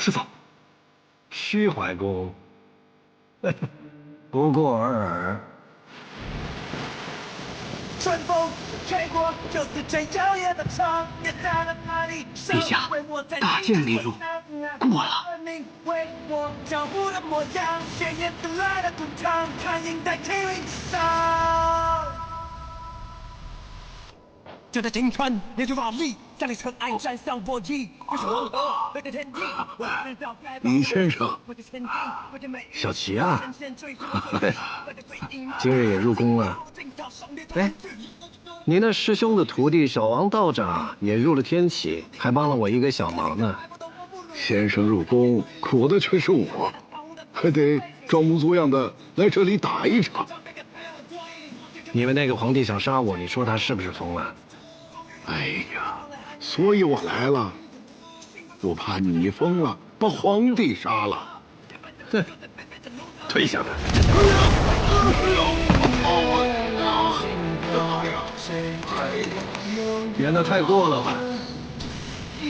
师傅，虚怀公，不过尔尔。春风吹过，就是最娇艳的长夜在了哪里？陛下，大剑领路，过了。为我脚步的模样，鲜艳得来的滚烫，看印在天云上。就在金川，烈日华丽，战里尘埃山上波迹，就是黄河，对着天际。李先生，小齐啊，今日也入宫了。哎，你那师兄的徒弟小王道长也入了天启，还帮了我一个小忙呢。先生入宫，苦的却是我，还得装模作样的来这里打一场。你们那个皇帝想杀我，你说他是不是疯了？哎呀，所以我来了，我怕你疯了，把皇帝杀了。哼，退下来！演得太过了吧？日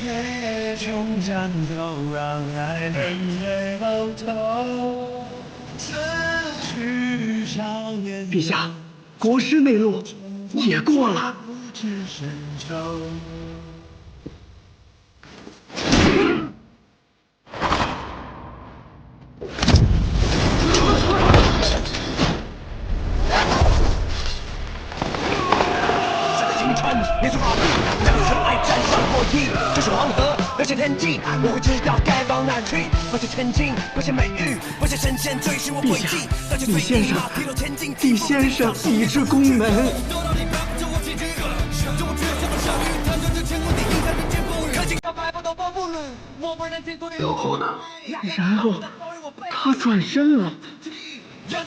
夜穷战斗，让爱人泪爆头。陛下，国师内路也过了。烈日华丽，战里尘埃战上波迹，就是黄河，流向天际。我会知道该往哪去，不是前进，不是美玉，不是神仙追寻我轨迹。李先生，李先生已至宫门。然后呢？然后他转身了。转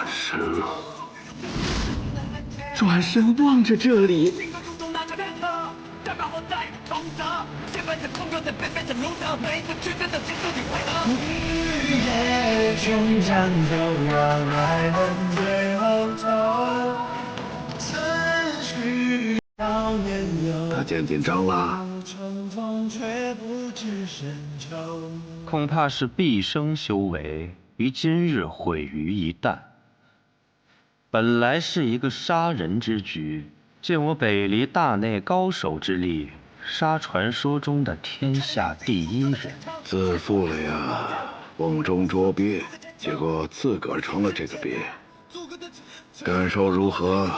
身了。转身望着这里。他见紧张了。恐怕是毕生修为于今日毁于一旦。本来是一个杀人之局，见我北离大内高手之力，杀传说中的天下第一人。自负了呀，瓮中捉鳖，结果自个儿成了这个鳖，感受如何？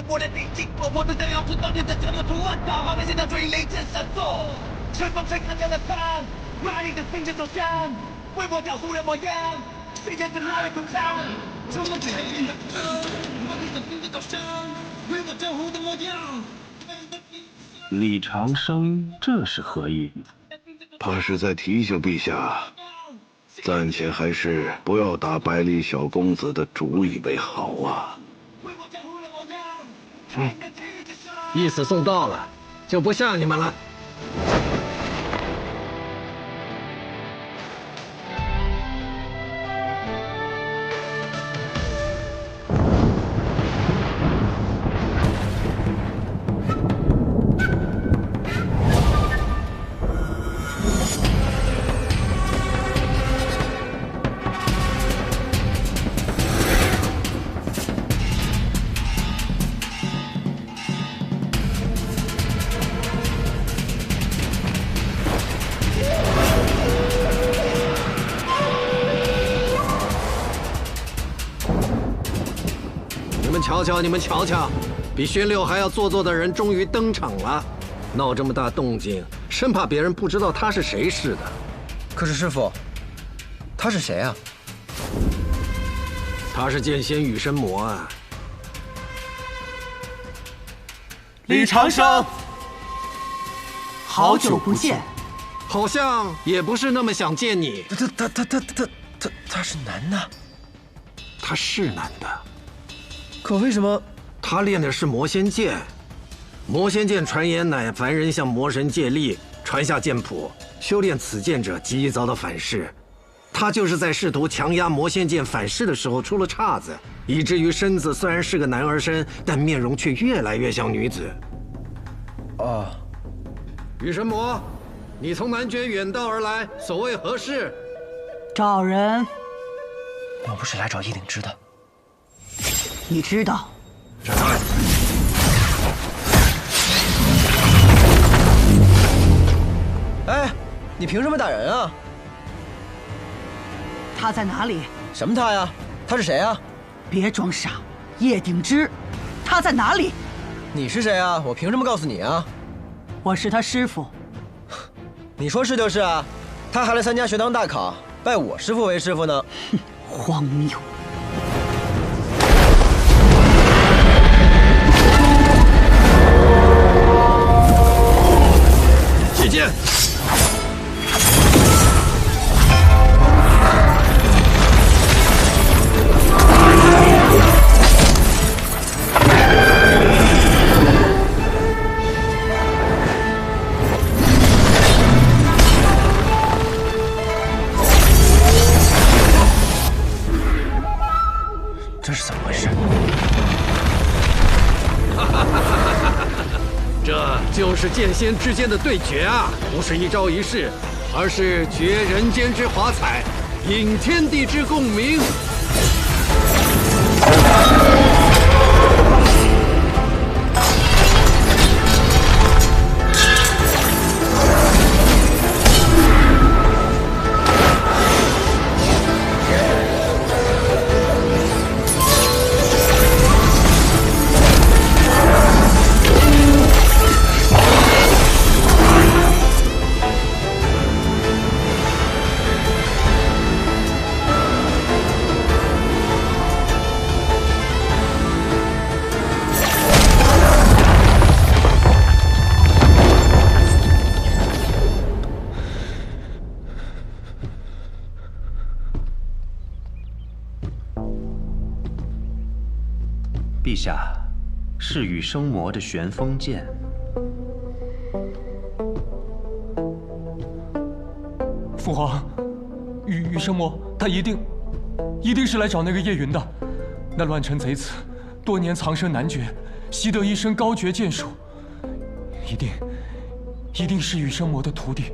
我的底气，我的想要知道你的这个图案，大好的现在最雷震闪烁，春风吹看见了他，把你的心情走向，为我找出了模样，谁见着那里滚烫，春风吹看见了他，把你的心情走向，为我找出的模样。李长生这是何意？怕是在提醒陛下，暂且还是不要打百里小公子的主意为好啊。意思送到了，就不吓你们了。你们瞧瞧，比薛六还要做作的人终于登场了，闹这么大动静，生怕别人不知道他是谁似的。可是师傅，他是谁啊？他是剑仙羽身魔啊。李长生，好久不见，好像也不是那么想见你。他是男的？他是男的。可为什么他练的是魔仙剑。魔仙剑传言乃凡人向魔神借力，传下剑谱，修炼此剑者极易遭到反噬。他就是在试图强压魔仙剑反噬的时候出了岔子，以至于身子虽然是个男儿身，但面容却越来越像女子。哦，雨神魔，你从南绝远道而来，所谓何事？找人。我不是来找叶灵芝的。你知道？站开！哎，你凭什么打人啊？他在哪里？什么他呀？他是谁啊？别装傻，叶鼎之，他在哪里？你是谁啊？我凭什么告诉你啊？我是他师傅。你说是就是啊，他还来参加学堂大考，拜我师傅为师傅呢。哼，荒谬！借剑！这是怎么回事？这就是剑仙之间的对决啊，不是一招一式，而是决人间之华彩，引天地之共鸣。陛下，是羽生魔的旋风剑。父皇，羽生魔他一定是来找那个叶云的。那乱臣贼子多年藏身南绝，习得一身高绝剑术，一定是羽生魔的徒弟。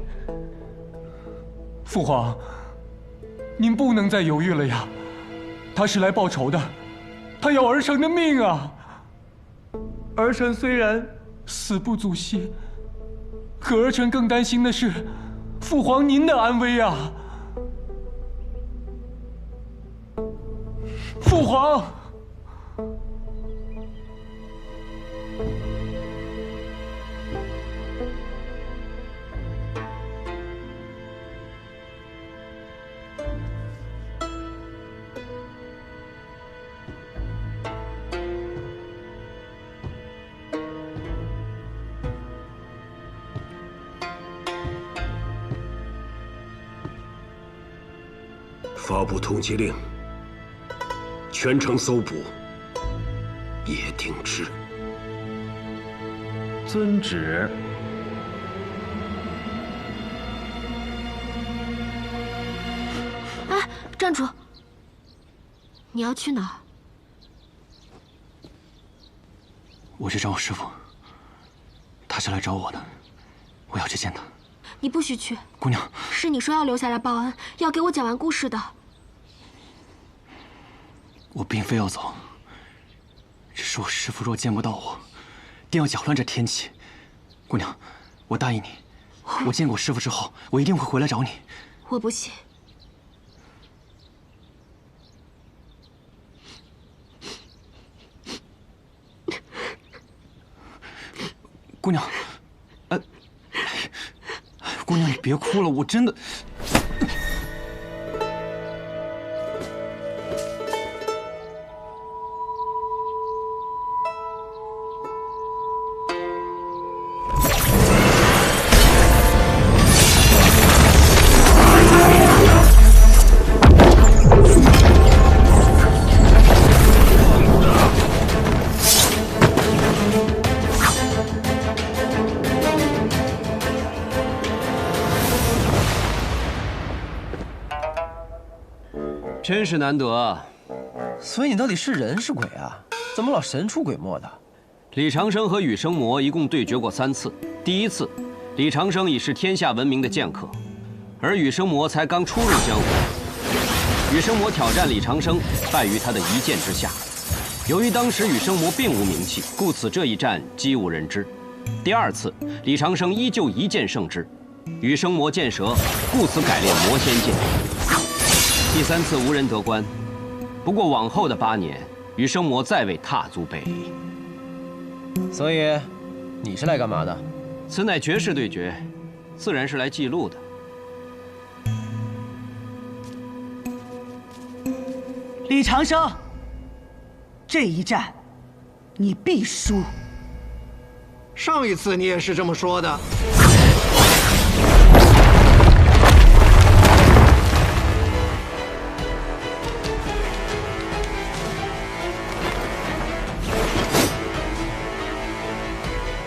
父皇，您不能再犹豫了呀！他是来报仇的。他要儿臣的命啊！儿臣虽然死不足惜，可儿臣更担心的是父皇您的安危啊！父皇，发布通缉令，全城搜捕叶鼎之。遵旨。哎，站住！你要去哪儿？我去找我师父，他是来找我的，我要去见他。你不许去，姑娘。是你说要留下来报恩，要给我讲完故事的。我并非要走，只是我师父若见不到我，定要搅乱这天气。姑娘，我答应你，我见过师父之后，我一定会回来找你。我不信。姑娘，姑娘，你别哭了，我真的。真是难得啊！所以你到底是人是鬼啊？怎么老神出鬼没的？李长生和羽生魔一共对决过3次。第1次，李长生已是天下闻名的剑客，而羽生魔才刚初入江湖。羽生魔挑战李长生，败于他的一剑之下。由于当时羽生魔并无名气，故此这一战几无人知。第2次，李长生依旧一剑胜之，羽生魔剑折，故此改练魔仙剑。第3次无人得关，不过往后的8年，羽生魔再未踏足北离。所以，你是来干嘛的？此乃绝世对决，自然是来记录的。李长生，这一战，你必输。上一次你也是这么说的。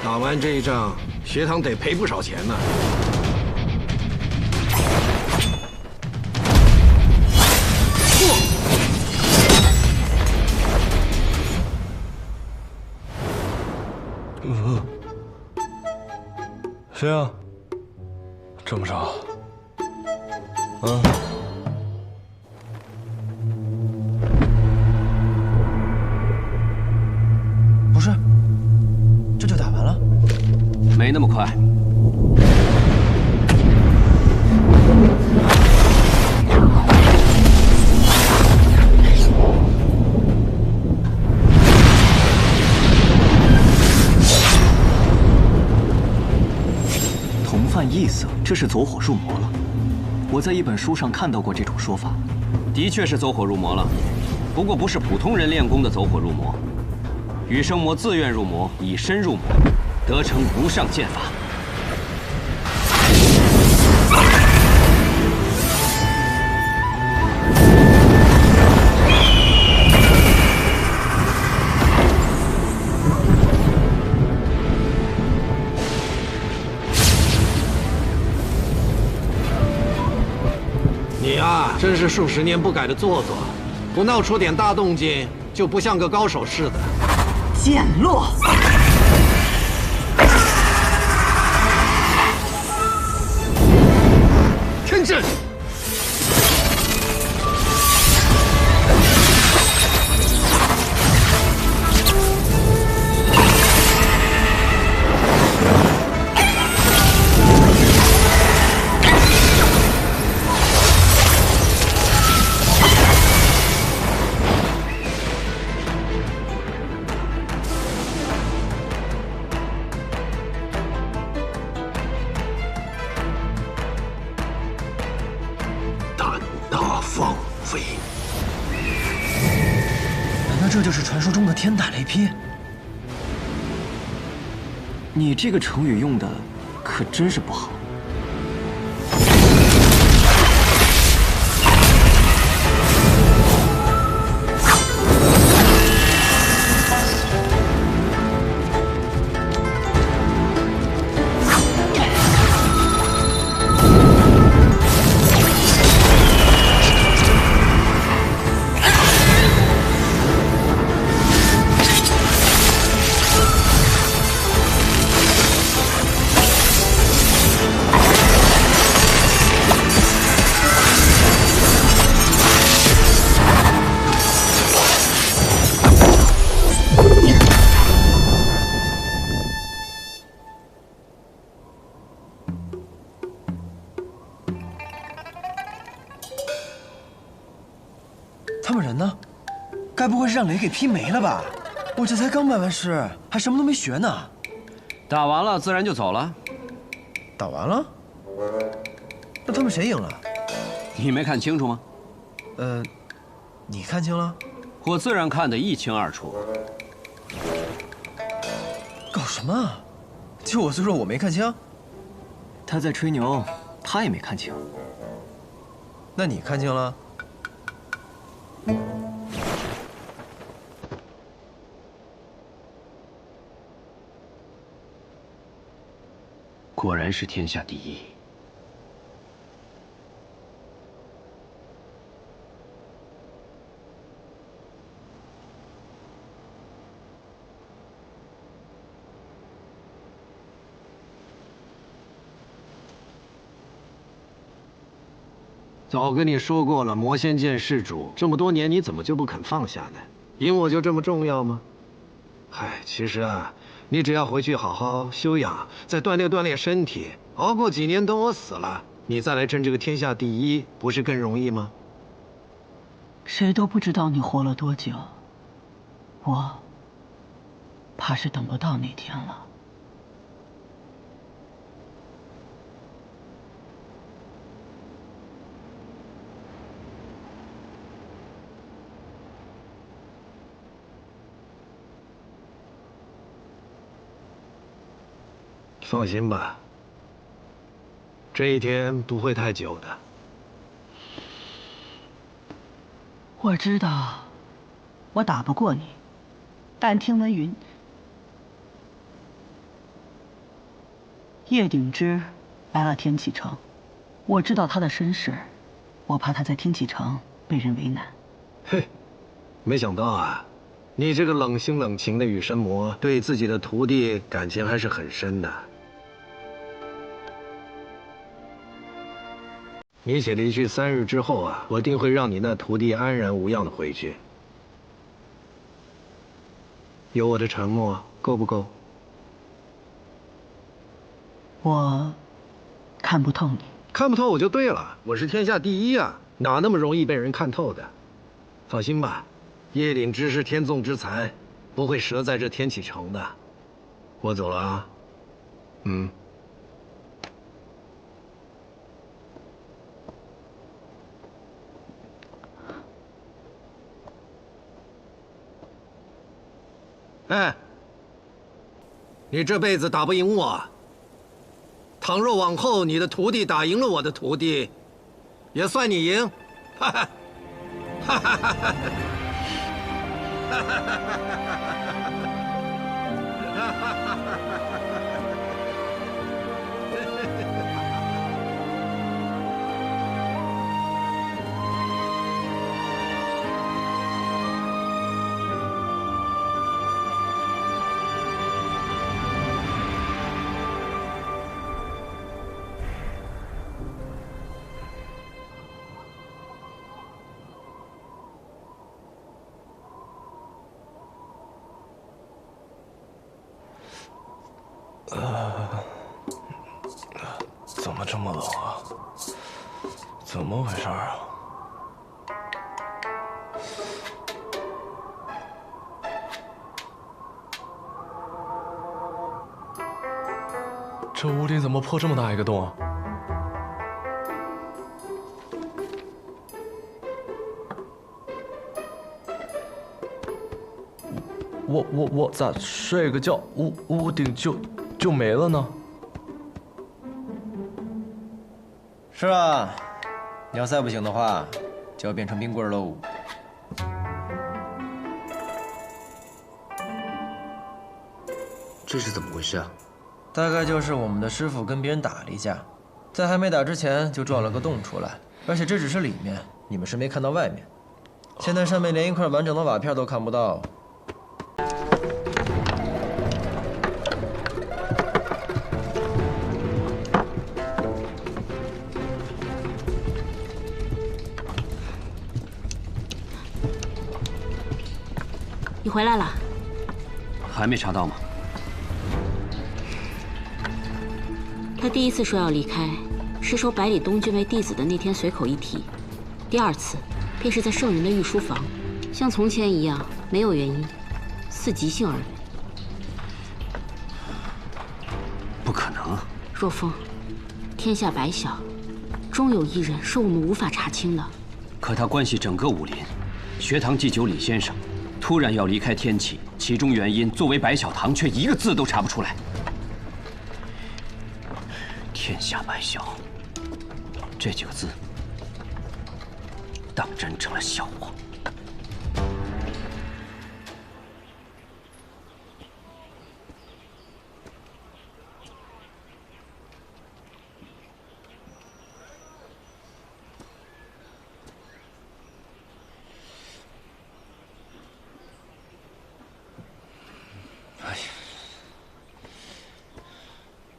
打完这一仗，学堂得赔不少钱呢。谁啊？这么少？啊？不是，这就打完了？没那么快。同犯异色，这是走火入魔了。我在一本书上看到过这种说法。的确是走火入魔了，不过不是普通人练功的走火入魔。羽生魔自愿入魔，以身入魔，得成无上剑法。你呀，真是数十年不改的做作，不闹出点大动静，就不像个高手似的。剑落。天阵。放飞。难道这就是传说中的天打雷劈？你这个成语用的可真是不好。他们人呢？该不会是让雷给劈没了吧？我这才刚拜完师，还什么都没学呢。打完了自然就走了。打完了？那他们谁赢了？你没看清楚吗？你看清了？我自然看得一清二楚。搞什么啊？就我岁数，我没看清？他在吹牛，他也没看清。那你看清了？果然是天下第一。早跟你说过了，魔仙剑事主这么多年，你怎么就不肯放下呢？赢我就这么重要吗？嗨，其实啊，你只要回去好好休养，再锻炼锻炼身体，熬过几年等我死了，你再来争这个天下第一，不是更容易吗？谁都不知道你活了多久，我怕是等不到那天了。放心吧，这一天不会太久的。我知道，我打不过你，但听闻叶鼎之来了天启城，我知道他的身世，我怕他在天启城被人为难。嘿，没想到啊，你这个冷心冷情的羽神魔，对自己的徒弟感情还是很深的。你且离去3日之后啊，我定会让你那徒弟安然无恙的回去。有我的承诺，够不够？我看不透你，看不透我就对了，我是天下第一啊，哪那么容易被人看透的？放心吧，叶鼎之是天纵之才，不会折在这天启城的。我走了啊。哎，你这辈子打不赢我。倘若往后你的徒弟打赢了我的徒弟，也算你赢。哈哈，哈哈哈哈怎么这么冷啊？怎么回事啊？这屋顶怎么破这么大一个洞啊？我咋睡个觉，屋顶就没了呢？是啊，你要再不行的话，就要变成冰棍喽。这是怎么回事啊？大概就是我们的师傅跟别人打了一架，在还没打之前就撞了个洞出来，而且这只是里面，你们是没看到外面。现在上面连一块完整的瓦片都看不到。你回来了？还没查到吗？他第一次说要离开，是收百里东军为弟子的那天随口一提；第二次，便是在圣人的御书房，像从前一样没有原因，似即兴而为。不可能！若风，天下百晓，终有一人是我们无法查清的。可他关系整个武林，学堂祭酒李先生突然要离开天启，其中原因作为百晓堂却一个字都查不出来。天下百晓这几个字，当真成了笑话。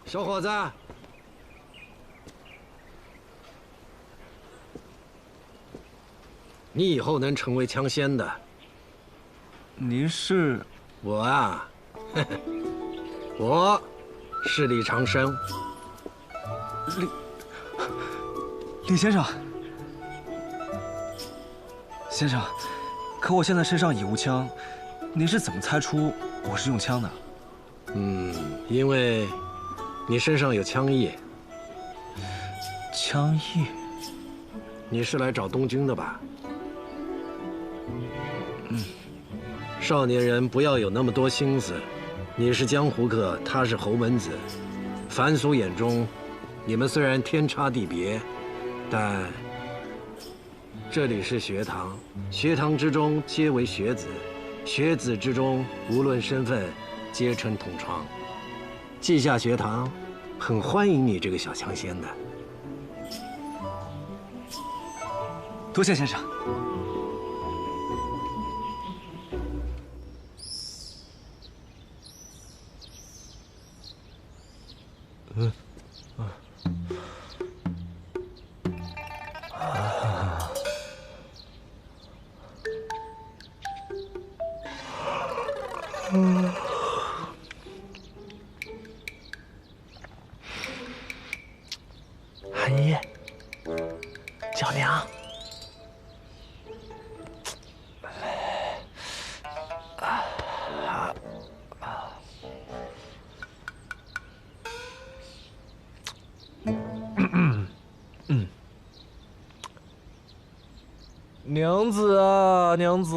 小伙子，你以后能成为枪仙的。您是？我啊，我是李长生。李先生，先生，可我现在身上已无枪，您是怎么猜出我是用枪的？因为你身上有枪意。枪意？你是来找东君的吧？少年人不要有那么多心思。你是江湖客，他是侯门子。凡俗眼中，你们虽然天差地别，但这里是学堂，学堂之中皆为学子，学子之中无论身份，皆称同窗。稷下学堂很欢迎你这个小枪仙的。多谢先生。韩一，叫娘。娘子啊，娘子，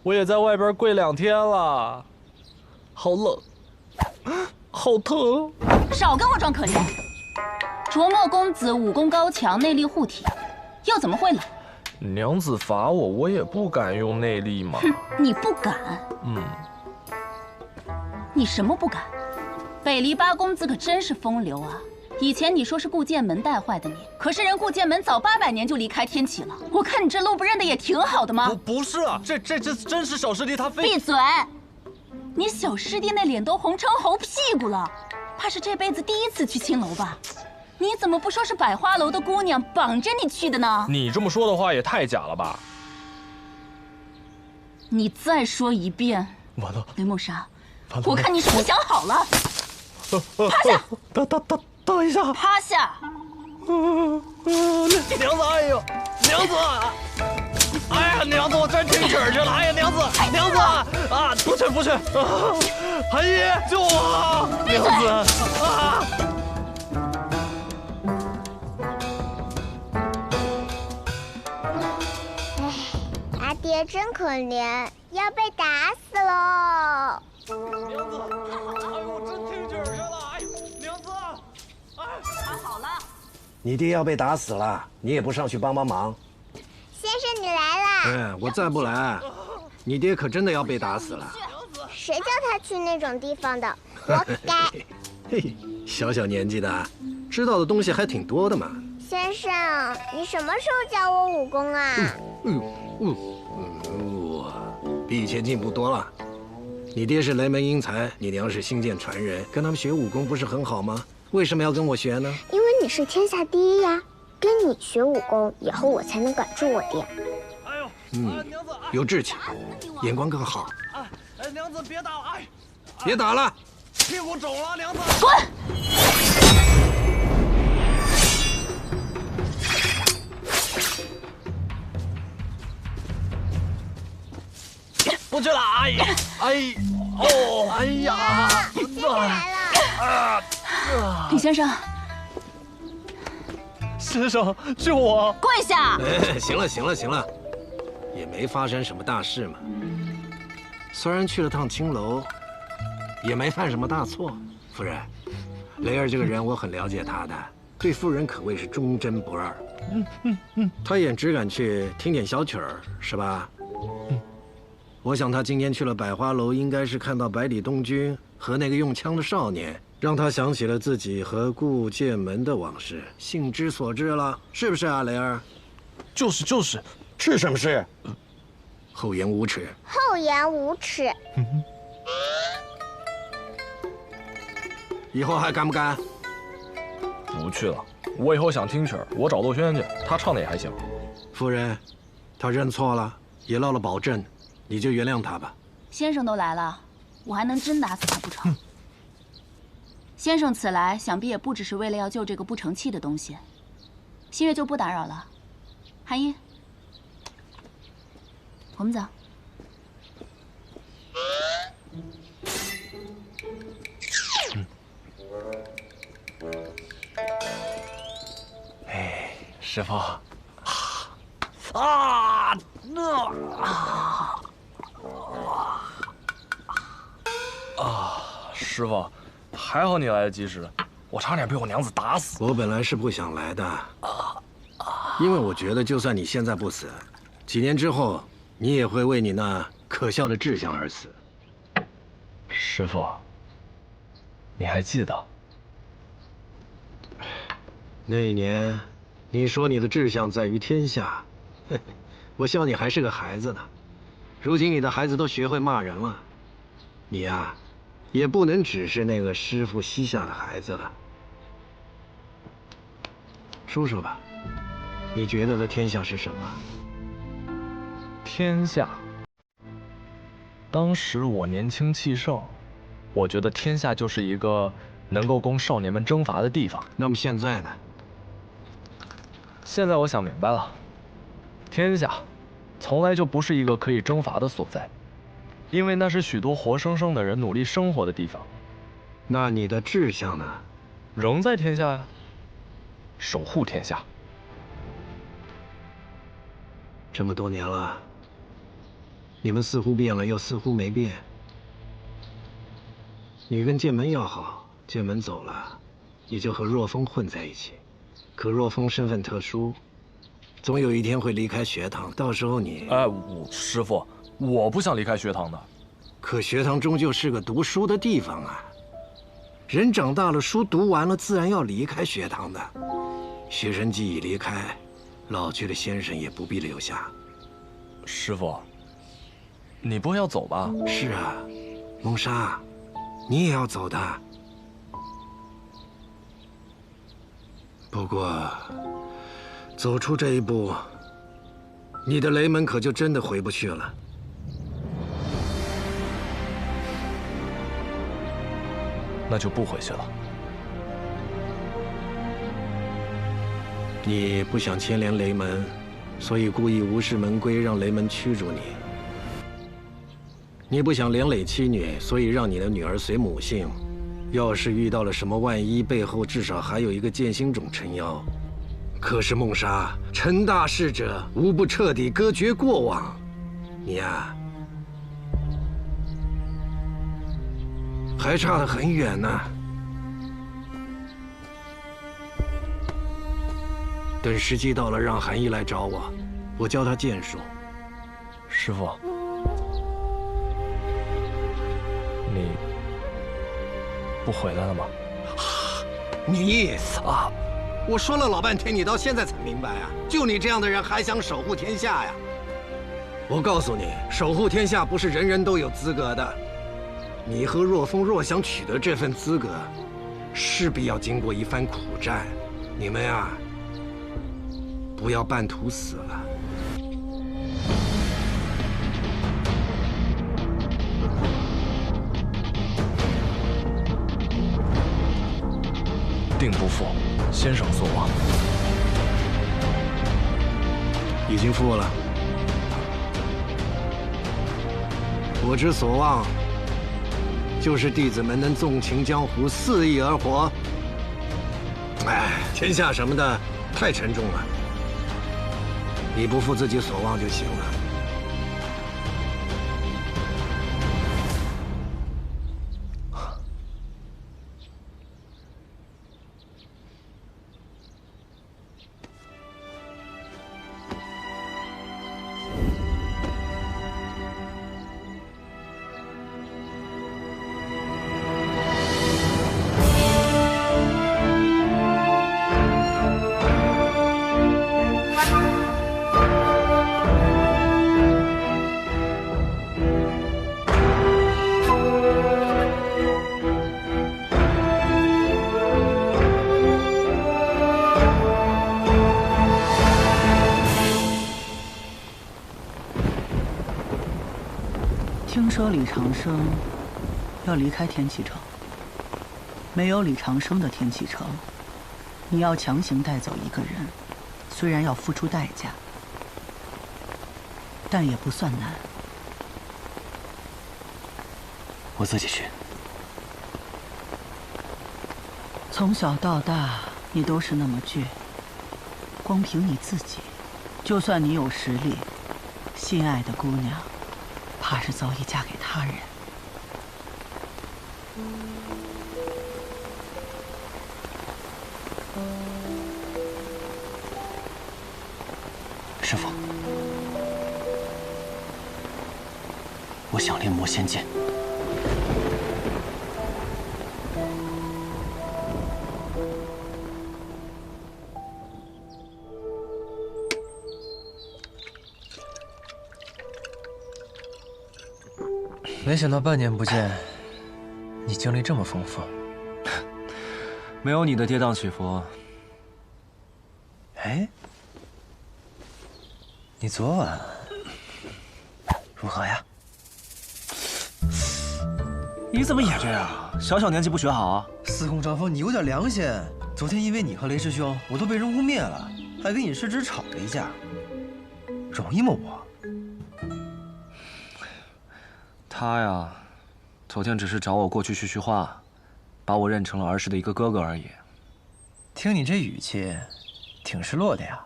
我也在外边跪2天了，好冷，好疼。少跟我装可怜。卓墨公子武功高强，内力护体，又怎么会冷？娘子罚我，我也不敢用内力嘛。哼，你不敢？你什么不敢？北篱八公子可真是风流啊！以前你说是顾剑门带坏的你，可是人顾剑门早800年就离开天启了。我看你这路不认得也挺好的吗？不是啊，这真是小师弟他非……闭嘴！你小师弟那脸都红成猴屁股了，怕是这辈子第1次去青楼吧？你怎么不说是百花楼的姑娘绑着你去的呢？你这么说的话也太假了吧！你再说一遍！完了，雷梦莎，我看你是不想好了。趴下！等一下！趴下！娘子，哎呦，娘子！哎呀，娘子，我真听曲儿去了！哎呀，娘子，娘子啊，不去！韩一，救我！娘子啊！阿爹真可怜，要被打死喽！娘子，哎呦，我真听曲儿去了！哎，娘子，哎，好了。你爹要被打死了，你也不上去帮忙。先生，你来了。我再不来，你爹可真的要被打死了。谁叫他去那种地方的？活该！嘿，小小年纪的，知道的东西还挺多的嘛。先生，你什么时候教我武功啊？比以前进步多了。你爹是雷门英才，你娘是星剑传人，跟他们学武功不是很好吗？为什么要跟我学呢？因为你是天下第一呀，跟你学武功，以后我才能管住我爹。有志气，眼光更好。哎，娘子别打了！哎，别打了，屁股肿了，娘子。滚！不去了！哎呀！李先生，先生救我！跪下！行了，也没发生什么大事嘛。虽然去了趟青楼，也没犯什么大错。夫人，雷儿这个人我很了解他的，对夫人可谓是忠贞不二。他也只敢去听点小曲儿，是吧？我想他今天去了百花楼，应该是看到百里东君和那个用枪的少年，让他想起了自己和顾剑门的往事，兴之所至了，是不是啊，雷儿？就是，是什么事？厚颜无耻！厚颜无耻！以后还敢不敢？不去了，我以后想听曲儿，我找窦轩去，他唱的也还行。夫人，他认错了，也落了保证，你就原谅他吧。先生都来了，我还能真打死他不成？先生此来，想必也不只是为了要救这个不成器的东西。新月就不打扰了，韩一，我们走。哎，师傅。师傅，还好你来得及时，我差点被我娘子打死。我本来是不想来的，因为我觉得就算你现在不死，几年之后你也会为你那可笑的志向而死。师傅，你还记得那一年你说你的志向在于天下？我笑你还是个孩子呢，如今你的孩子都学会骂人了，你呀，也不能只是那个师傅膝下的孩子了。说说吧，你觉得的天下是什么？天下。当时我年轻气盛，我觉得天下就是一个能够供少年们征伐的地方。那么现在呢？现在我想明白了。天下，从来就不是一个可以征伐的所在，因为那是许多活生生的人努力生活的地方。那你的志向呢？仍在天下呀，守护天下。这么多年了，你们似乎变了，又似乎没变。你跟剑门要好，剑门走了，你就和若风混在一起。可若风身份特殊，总有一天会离开学堂，到时候你……师傅，我不想离开学堂的。可学堂终究是个读书的地方啊，人长大了，书读完了，自然要离开学堂的。学生既已离开，老去的先生也不必留下。师傅，你不会要走吧？是啊，蒙莎，你也要走的。不过，走出这一步，你的雷门可就真的回不去了。那就不回去了。你不想牵连雷门，所以故意无视门规，让雷门驱逐你。你不想连累妻女，所以让你的女儿随母姓。要是遇到了什么万一，背后至少还有一个剑心种撑腰。可是孟莎，成大事者无不彻底割绝过往。你呀，还差得很远呢。等时机到了，让韩毅来找我，我教他剑术。师傅，你不回来了吗？你啊！我说了老半天，你到现在才明白啊！就你这样的人，还想守护天下呀？我告诉你，守护天下不是人人都有资格的。你和若风若想取得这份资格，势必要经过一番苦战。你们呀，不要半途死了。定不负先生所望。已经负了。我之所望，就是弟子们能纵情江湖，肆意而活。哎，天下什么的太沉重了，你不负自己所望就行了。说李长生要离开天启城，没有李长生的天启城，你要强行带走一个人，虽然要付出代价，但也不算难。我自己去。从小到大，你都是那么倔。光凭你自己，就算你有实力，心爱的姑娘，怕是早已嫁给他人。师父，我想练魔仙剑。没想到半年不见，你经历这么丰富。没有你的跌宕起伏。哎，你昨晚如何呀？你怎么也这样？小小年纪不学好？司空张峰，你有点良心。昨天因为你和雷师兄，我都被人污蔑了，还跟尹师侄吵了一架，容易吗我？他呀，昨天只是找我过去叙叙话，把我认成了儿时的一个哥哥而已。听你这语气，挺失落的呀。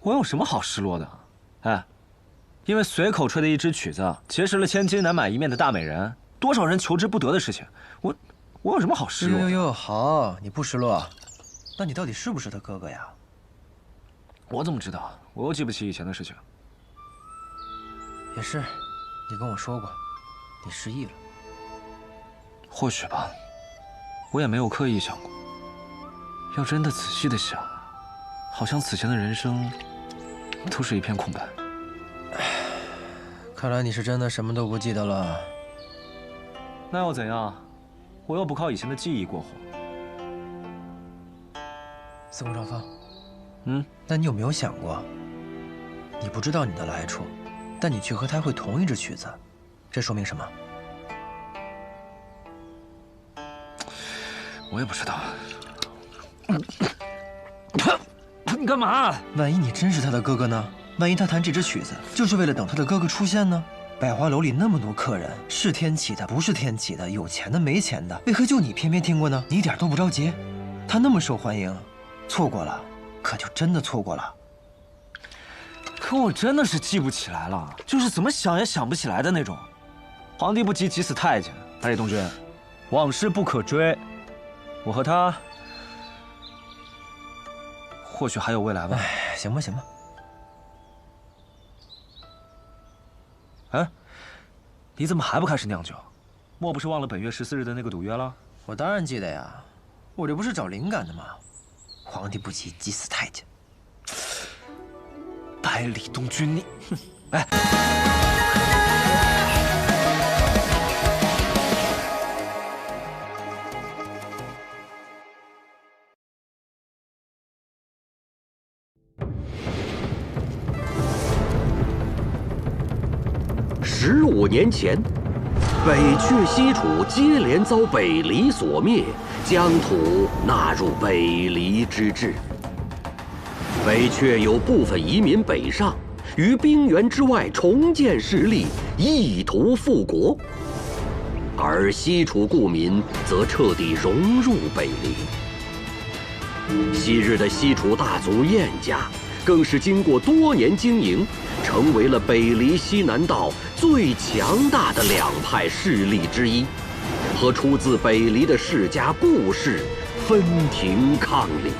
我有什么好失落的？哎，因为随口吹的一支曲子，结识了千金难买一面的大美人，多少人求之不得的事情，我有什么好失落的？哟，好，你不失落，那你到底是不是他哥哥呀？我怎么知道？我又记不起以前的事情。也是。你跟我说过，你失忆了。或许吧，我也没有刻意想过。要真的仔细的想，好像此前的人生都是一片空白。看来你是真的什么都不记得了。那又怎样？我又不靠以前的记忆过活。司空张峰，那你有没有想过，你不知道你的来处？但你却和他会同一支曲子，这说明什么？我也不知道。你干嘛？万一你真是他的哥哥呢？万一他弹这支曲子就是为了等他的哥哥出现呢？百花楼里那么多客人，是天启的，不是天启的，有钱的，没钱的，为何就你偏偏听过呢？你一点都不着急。他那么受欢迎，错过了，可就真的错过了。可我真的是记不起来了，就是怎么想也想不起来的那种。皇帝不急急死太监，百里东君，往事不可追。我和他，或许还有未来吧。哎，行吧，行吧。哎，你怎么还不开始酿酒？莫不是忘了本月14日的那个赌约了？我当然记得呀，我这不是找灵感的吗？皇帝不急急死太监。百里东君，你，哎，15年前，北阙西楚接连遭北黎所灭，疆土纳入北黎之治。北阙有部分移民北上，于冰原之外重建势力，意图复国；而西楚故民则彻底融入北黎。昔日的西楚大族晏家，更是经过多年经营，成为了北黎西南道最强大的两派势力之一，和出自北黎的世家顾氏分庭抗礼。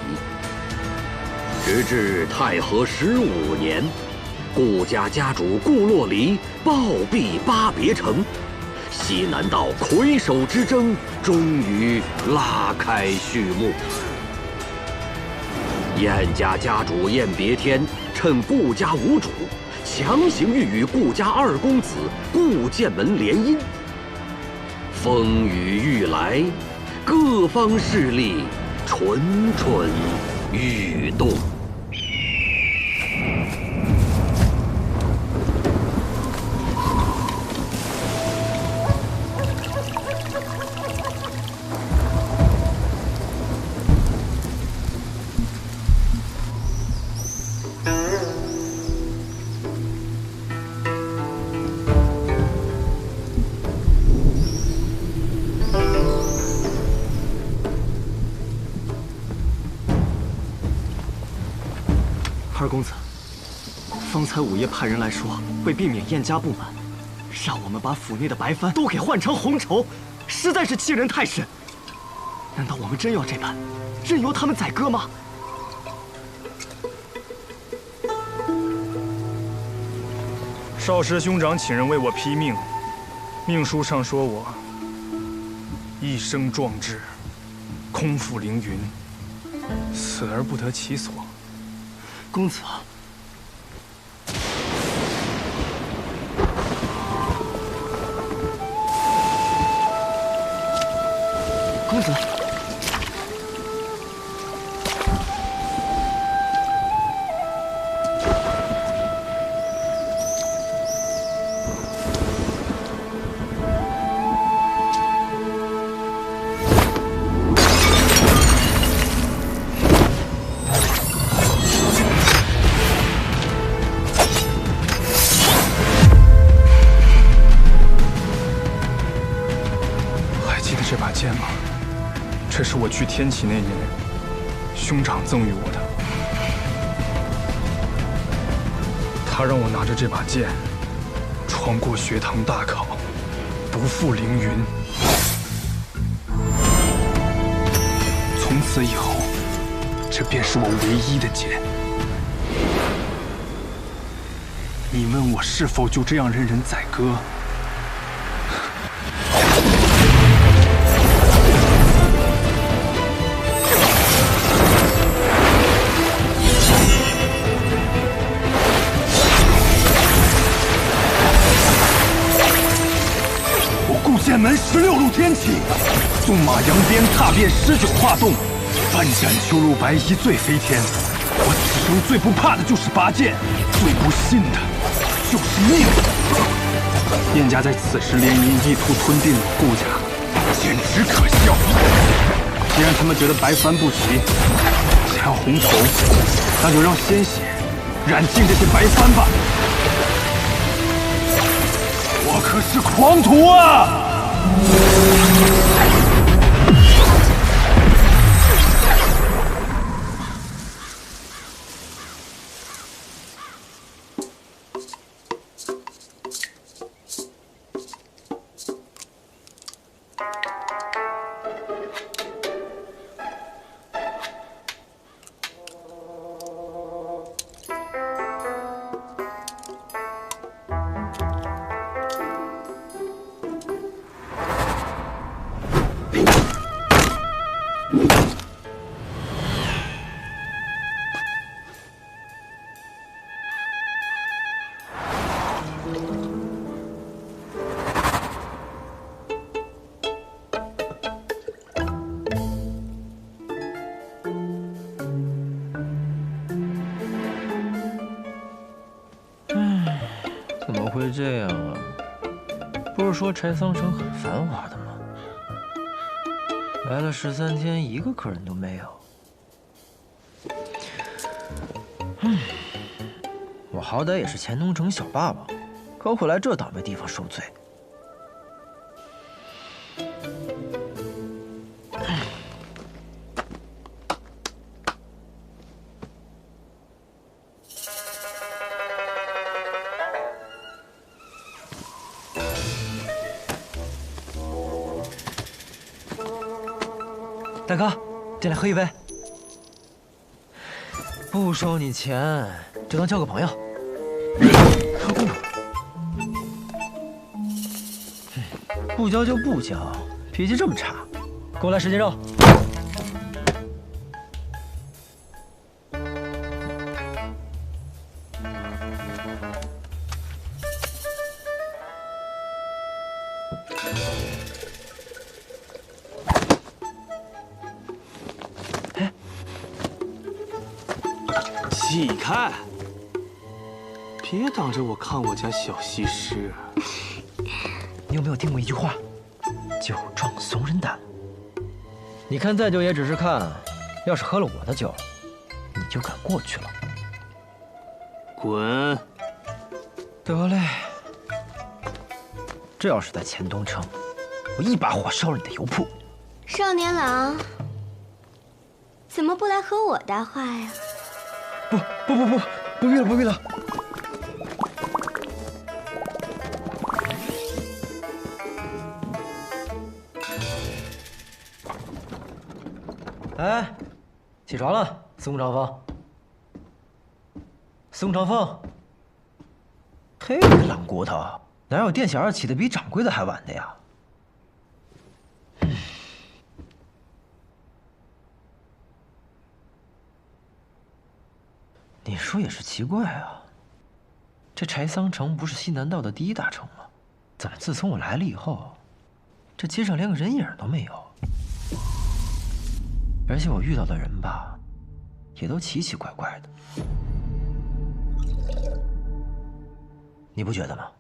直至太和15年，顾家家主顾洛离暴毙巴别城，西南道魁首之争终于拉开序幕。晏家家主晏别天趁顾家无主，强行欲与顾家二公子顾剑门联姻。风雨欲来，各方势力蠢蠢欲动。公子，方才五爷派人来说，为避免燕家不满，让我们把府内的白帆都给换成红绸，实在是欺人太甚。难道我们真要这般，任由他们宰割吗？少师兄长请人为我批命，命书上说我一生壮志，空腹凌云，死而不得其所。公子，公子，这把剑吗？这是我去天启那年，兄长赠予我的。他让我拿着这把剑，闯过学堂大考，不负凌云。从此以后，这便是我唯一的剑。你问我是否就这样任人宰割？剑门16路天启，纵马扬鞭，踏遍19化洞，翻斩秋露白衣最飞天。我此生最不怕的就是拔剑，最不信的就是命。燕家在此时联姻，意图吞并我顾家，简直可笑。既然他们觉得白帆不齐，想要红绸，那就让鲜血染尽这些白帆吧。我可是狂徒啊！怎么会这样啊？不是说柴桑城很繁华的吗？来了13天，一个客人都没有。我好歹也是钱东城小霸王，可会来这倒霉地方受罪。大哥，进来喝一杯。不收你钱，就当交个朋友。不交就不交，脾气这么差，给我来10斤肉。细看，别当着我看我家小西施。你有没有听过一句话？酒壮怂人胆。你看再酒也只是看，要是喝了我的酒，你就敢过去了。滚！得嘞，这要是在钱东城，我一把火烧了你的油铺。少年郎，怎么不来和我搭话呀？不必了，不必了。哎，起床了，宋长风。宋长风，嘿，你个懒骨头，哪有店小二起的比掌柜的还晚的呀？你说也是奇怪啊，这柴桑城不是西南道的第一大城吗？怎么自从我来了以后，这街上连个人影都没有？而且我遇到的人吧，也都奇奇怪怪的，你不觉得吗？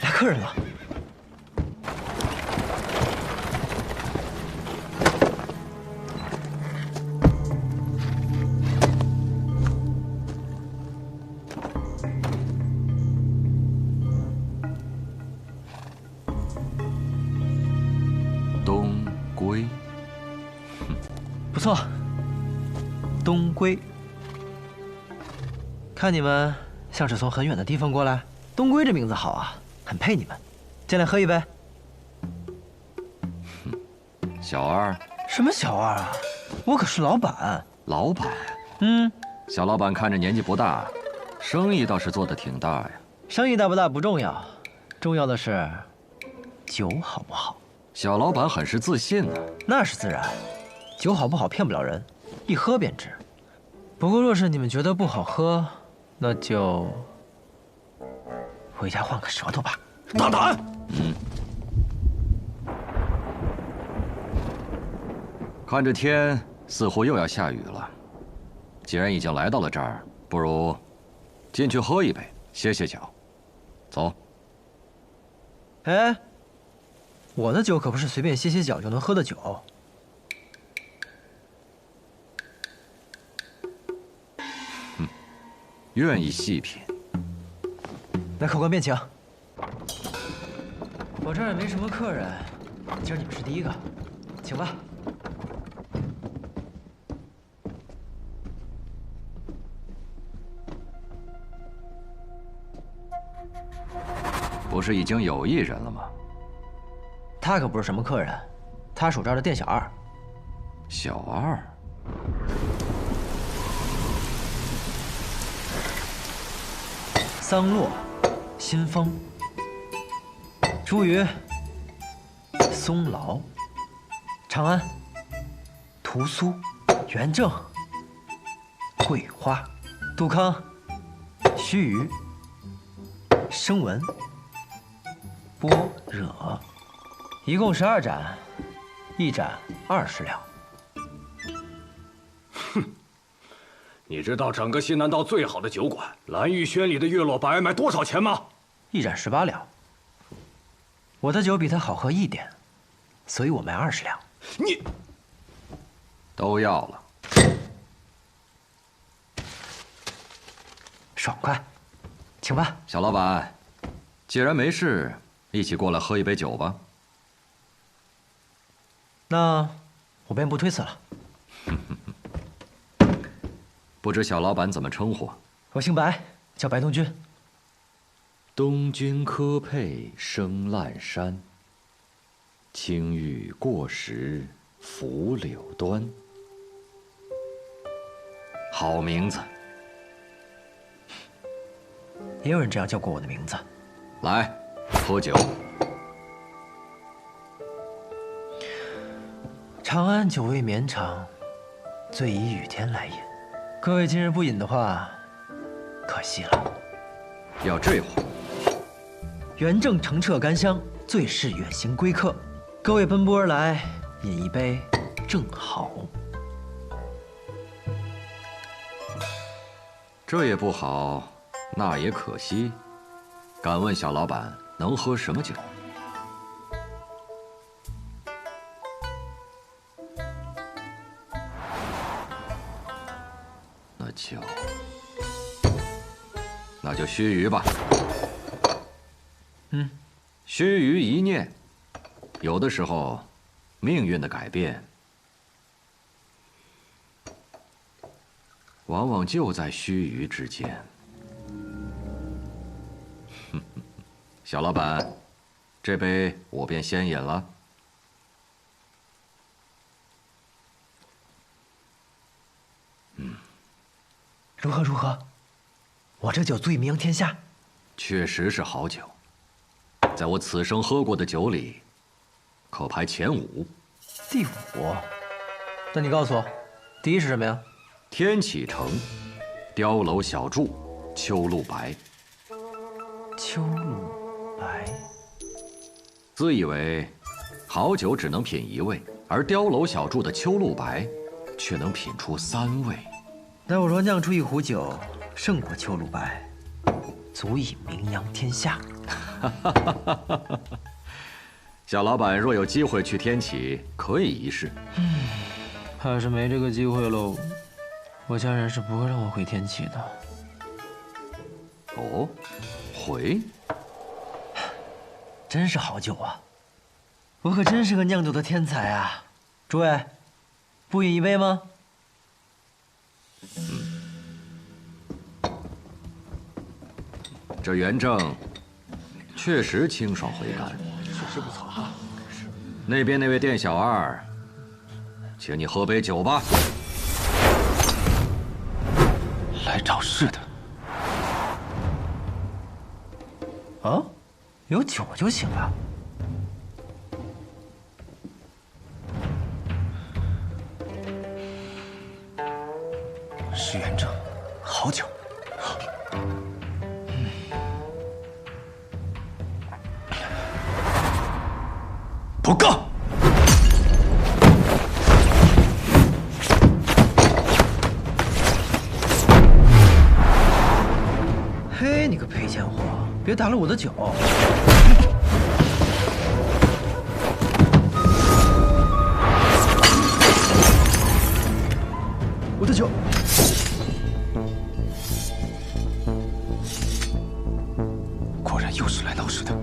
来客人了。东归，不错，东归。看你们像是从很远的地方过来，东归这名字好啊，很配你们。进来喝一杯。小二？什么小二啊？我可是老板。老板？小老板看着年纪不大，生意倒是做得挺大呀。生意大不大不重要，重要的是酒好不好。小老板很是自信呢。那是自然，酒好不好骗不了人，一喝便知。不过若是你们觉得不好喝，那就回家换个舌头吧。大胆！看这天似乎又要下雨了，既然已经来到了这儿，不如进去喝一杯，歇歇脚。走。哎，我的酒可不是随便歇歇脚就能喝的酒。愿意细品。来，客官便请。我这儿也没什么客人，今儿你们是第一个，请吧。不是已经有一人了吗？他可不是什么客人，他属这儿的店小二。小二。桑洛、新风、朱鱼、松劳、长安、屠苏、元正、桂花、杜康、须臾、声闻、般若，一共12盏，一盏20两。你知道整个西南道最好的酒馆蓝玉轩里的月落白卖多少钱吗？一盏18两。我的酒比它好喝一点，所以我卖20两。你都要了，爽快，请吧。小老板，既然没事，一起过来喝一杯酒吧。那我便不推辞了。不知小老板怎么称呼？我姓白，叫白东君。东君科佩生烂山，青玉过时拂柳端。好名字。也有人这样叫过我的名字。来，喝酒。长安久未绵长，最以雨天来饮。各位今日不饮的话，可惜了。要这话。元正澄澈甘香，最是远行归客。各位奔波而来，饮一杯正好。这也不好，那也可惜。敢问小老板能喝什么酒？那就须臾吧。嗯，须臾一念，有的时候，命运的改变，往往就在须臾之间。小老板，这杯我便先饮了。如何如何？我这酒足以名扬天下。确实是好酒，在我此生喝过的酒里，可排前5。第5？那你告诉我，第1是什么呀？天启城，碉楼小筑，秋露白。秋露白。自以为好酒只能品1味，而碉楼小筑的秋露白，却能品出3味。那我若酿出一壶酒，胜过秋露白，足以名扬天下。小老板若有机会去天启，可以一试。怕是没这个机会喽。我家人是不会让我回天启的。哦，回？真是好酒啊！我可真是个酿酒的天才啊！诸位，不饮一杯吗？这原正确实清爽回甘，确实不错哈。那边那位店小二，请你喝杯酒吧。来找事的。啊，有酒就行了。是元正，好酒。不够。嘿，你个赔钱货，别打了我的酒！我的酒！果然又是来闹事的。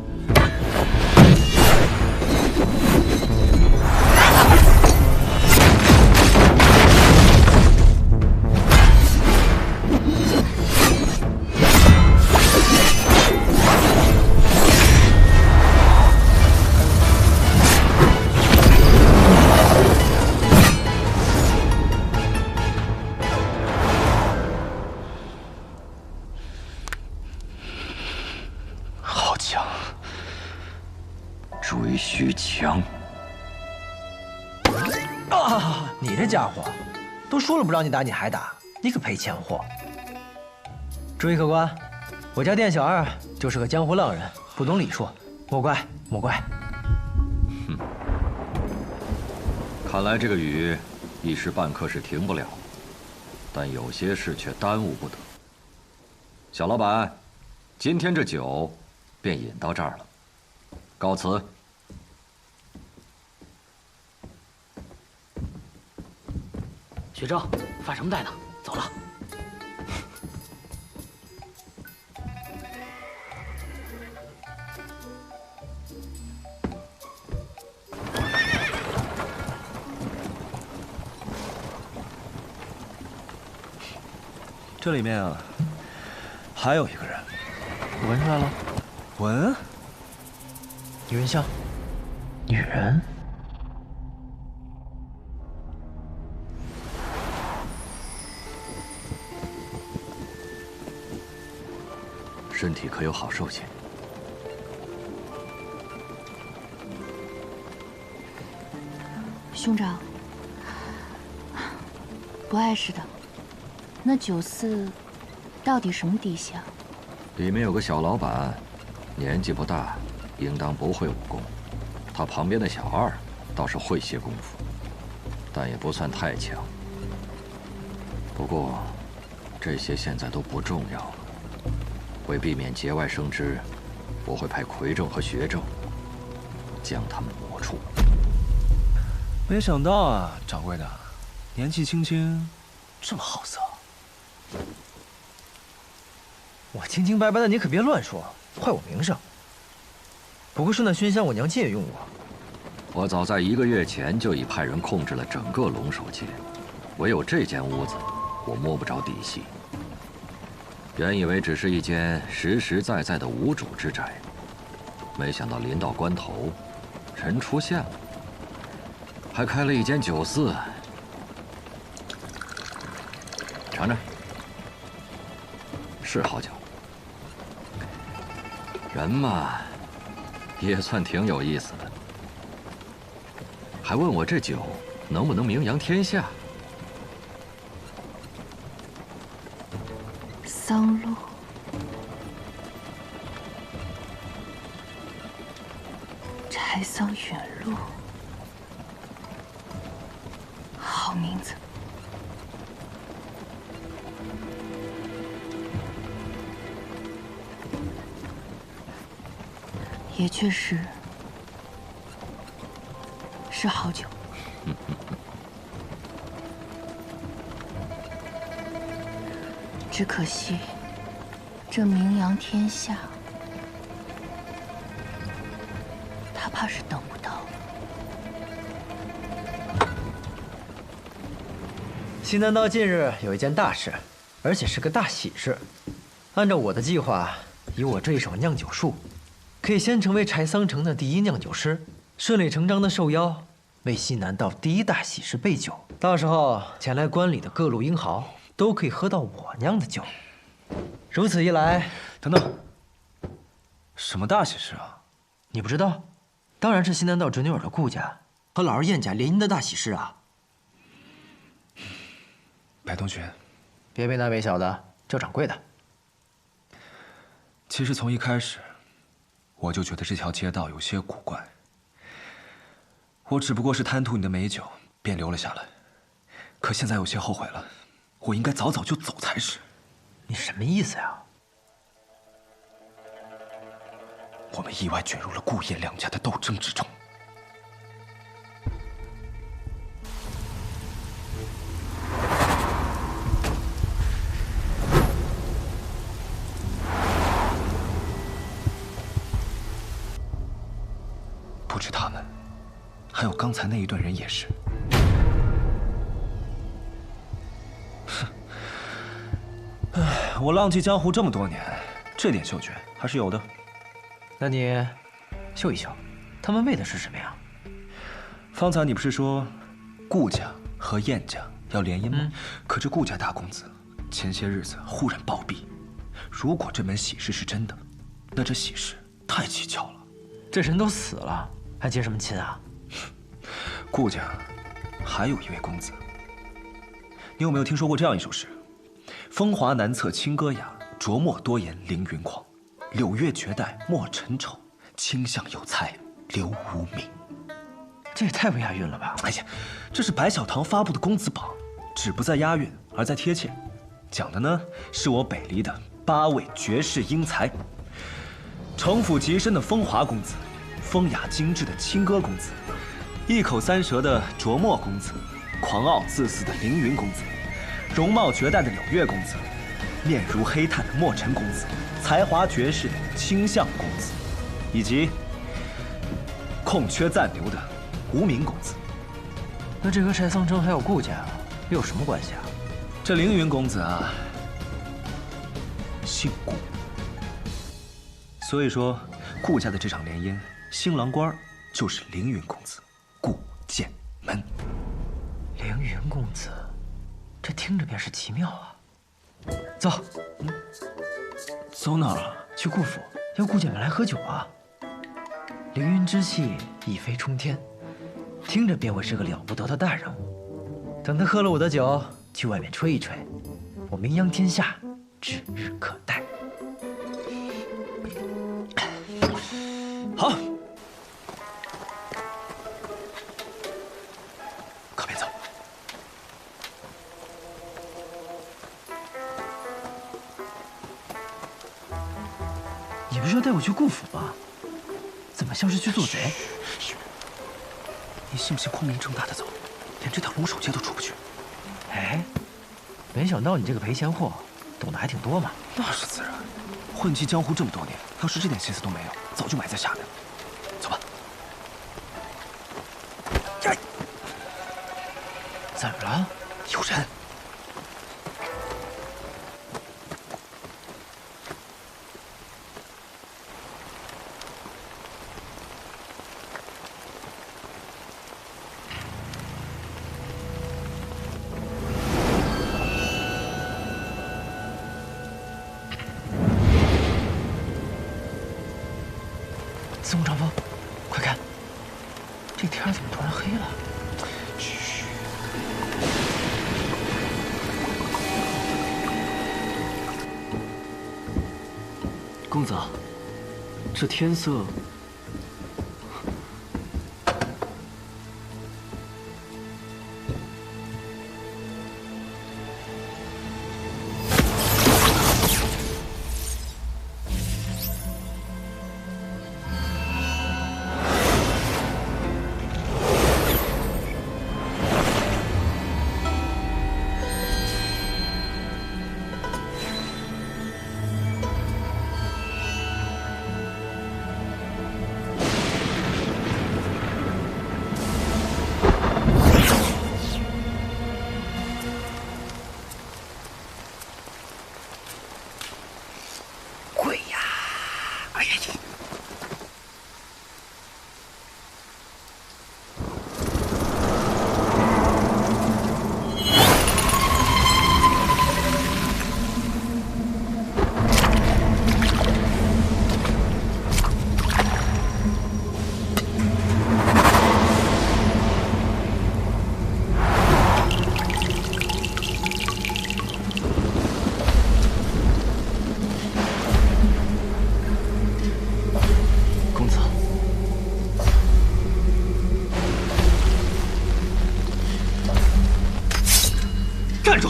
好强！追须强！啊！你这家伙，都说了不让你打，你还打，你个赔钱货！注意客官，我家店小二就是个江湖浪人，不懂礼数，莫怪莫怪。看来这个雨一时半刻是停不了，但有些事却耽误不得。小老板，今天这酒便饮到这儿了，告辞。学正，饭什么带呢？走了。这里面啊，还有一个人，我闻出来了。闻？女人香，女人。身体可有好受些？兄长，不碍事的。那酒肆到底什么地下？里面有个小老板，年纪不大，应当不会武功。他旁边的小二倒是会些功夫，但也不算太强。不过，这些现在都不重要了。为避免节外生枝，我会派魁正和学正将他们抹除。没想到啊，掌柜的，年纪轻轻，这么好色。我清清白白的，你可别乱说，坏我名声。不过是那熏香，我娘借用过。我早在1个月前就已派人控制了整个龙首界，唯有这间屋子，我摸不着底细。原以为只是一间实实在在的无主之宅，没想到临到关头，人出现了，还开了一间酒肆。尝尝，是好酒。人嘛，也算挺有意思的。还问我这酒能不能名扬天下？桑露，柴桑远路，好名字。也确实是好酒。只可惜，这名扬天下，他怕是等不到。西南道近日有一件大事，而且是个大喜事。按照我的计划，以我这一手酿酒术，可以先成为柴桑城的第一酿酒师，顺理成章的受邀为西南道第一大喜事备酒。到时候前来观礼的各路英豪都可以喝到我酿的酒。如此一来，等等，什么大喜事啊？你不知道？当然是西南道准女儿的顾家和老二燕家联姻的大喜事啊！白同学，别为大为小的，叫掌柜的。其实从一开始，我就觉得这条街道有些古怪。我只不过是贪图你的美酒，便留了下来。可现在有些后悔了，我应该早早就走才是。你什么意思呀？我们意外卷入了顾燕两家的斗争之中。不止他们，还有刚才那一队人也是。唉，我浪迹江湖这么多年，这点嗅觉还是有的。那你嗅一嗅，他们为的是什么呀？方才你不是说顾家和燕家要联姻吗？可这顾家大公子前些日子忽然暴毙，如果这门喜事是真的，那这喜事太蹊跷了。这人都死了，还结什么亲啊？顾家还有一位公子，你有没有听说过这样一首诗？风华难测清歌雅，琢墨多言凌云狂。柳月绝代莫尘愁，清香有才留无名。这也太不押韵了吧！哎呀，这是白小堂发布的公子榜，只不在押韵，而在贴切。讲的呢，是我北离的8位绝世英才：城府极深的风华公子，风雅精致的清歌公子，一口三舌的琢墨公子，狂傲自私的凌云公子，容貌绝代的柳月公子，面如黑炭的墨尘公子，才华绝世的清相公子，以及空缺暂留的无名公子。那这和柴桑城还有顾家又有什么关系啊？这凌云公子啊，姓顾，所以说顾家的这场联姻，新郎官就是凌云公子顾剑门。凌云公子，这听着便是奇妙啊！走，走哪儿啊？去顾府，邀顾剑门来喝酒啊！凌云之气一飞冲天，听着便会是个了不得的大人物。等他喝了我的酒，去外面吹一吹，我名扬天下指日可待。好，可别走。你不是要带我去顾府吗？怎么像是去做贼？你信不信光明正大的走，连这条龙首街都出不去？哎，没想到你这个赔钱货懂得还挺多嘛。那是自然，混迹江湖这么多年，要是这点心思都没有，早就埋在下面了。走吧。怎么了？有人。司空长风，快看，这天怎么突然黑了？嘘。公子，这天色……站住！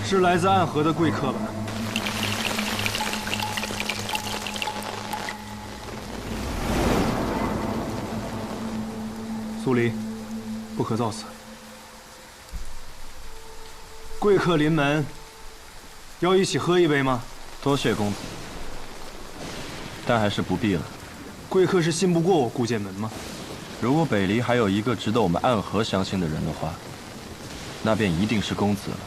是来自暗河的贵客吧？苏黎，不可造次。贵客临门，要一起喝一杯吗？多谢公子，但还是不必了。贵客是信不过我顾剑门吗？如果北离还有一个值得我们暗河相信的人的话，那便一定是公子了。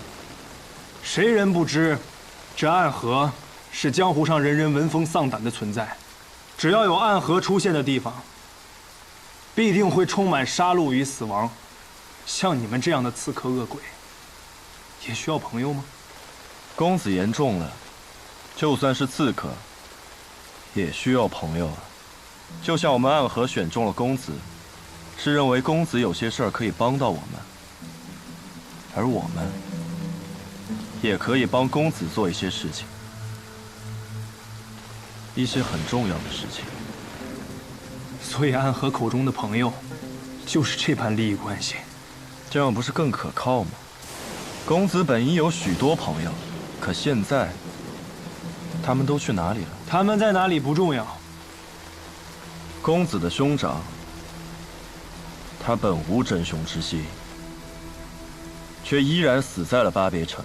谁人不知，这暗河是江湖上人人闻风丧胆的存在。只要有暗河出现的地方，必定会充满杀戮与死亡。像你们这样的刺客恶鬼，也需要朋友吗？公子言重了。就算是刺客，也需要朋友啊。就像我们暗河选中了公子，是认为公子有些事儿可以帮到我们，而我们也可以帮公子做一些事情，一些很重要的事情。所以暗河口中的朋友，就是这般利益关系。这样不是更可靠吗？公子本应有许多朋友，可现在他们都去哪里了？他们在哪里不重要。公子的兄长，他本无真凶之心，却依然死在了巴别城，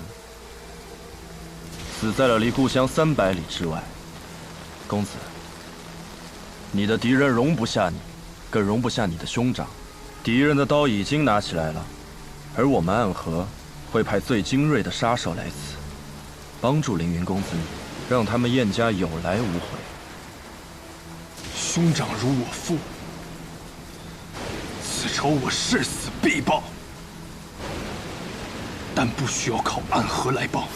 死在了离故乡300里之外。公子，你的敌人容不下你，更容不下你的兄长。敌人的刀已经拿起来了，而我们暗河会派最精锐的杀手来此，帮助凌云公子，让他们燕家有来无回。兄长如我父，此仇我誓死必报，但不需要靠暗河来报。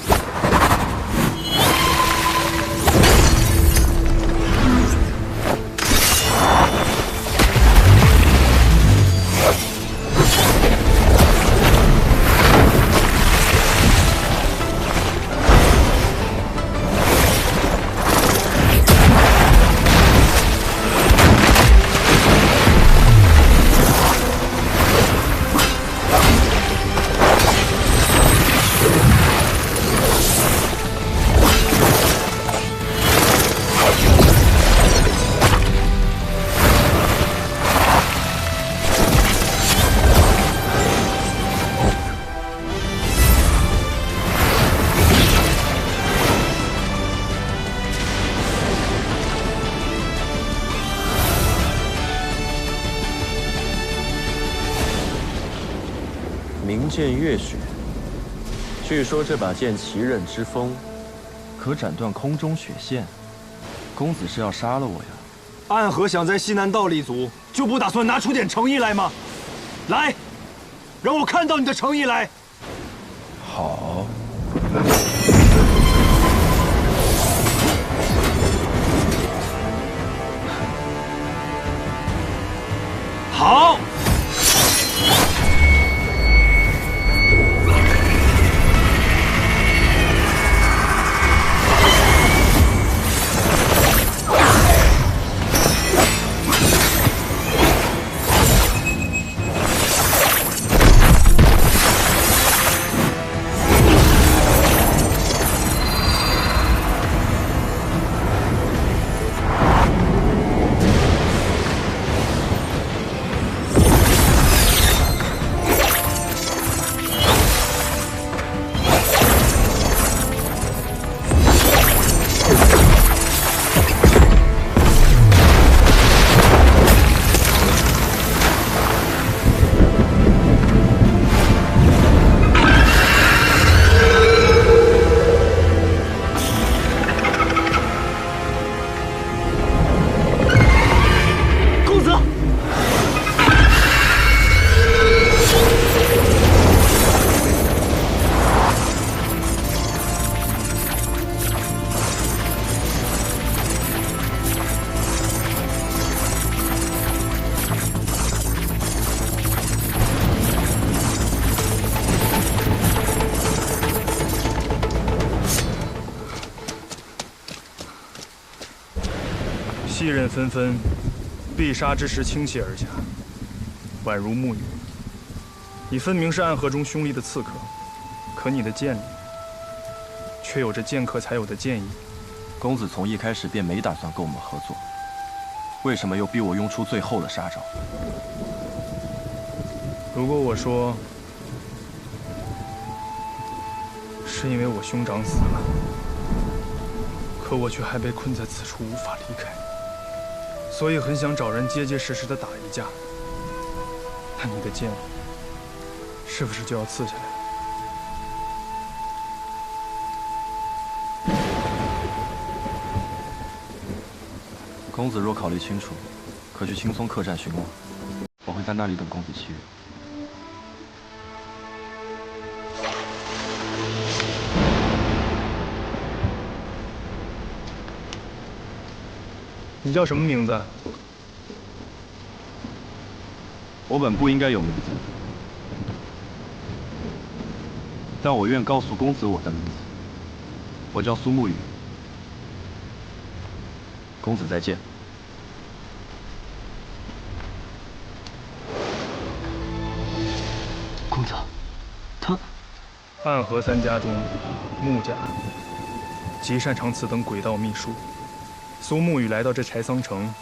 龙剑月雪。据说这把剑奇刃之锋，可斩断空中雪线。公子是要杀了我呀？暗河想在西南道立足，就不打算拿出点诚意来吗？来，让我看到你的诚意来。好。好。细刃纷纷，必杀之时倾泻而下，宛如沐雨。你分明是暗河中凶厉的刺客，可你的剑里却有着剑客才有的剑意。公子从一开始便没打算跟我们合作，为什么又逼我用出最后的杀招？如果我说是因为我兄长死了，可我却还被困在此处无法离开，所以很想找人结结实实的打一架，那你的剑是不是就要刺下来了？公子若考虑清楚，可去青松客栈询问，我会在那里等公子7月。你叫什么名字？我本不应该有名字，但我愿告诉公子我的名字。我叫苏沐雨。公子再见。公子，他……暗河3家中，穆家极擅长此等诡道秘术。苏沐雨来到这柴桑城，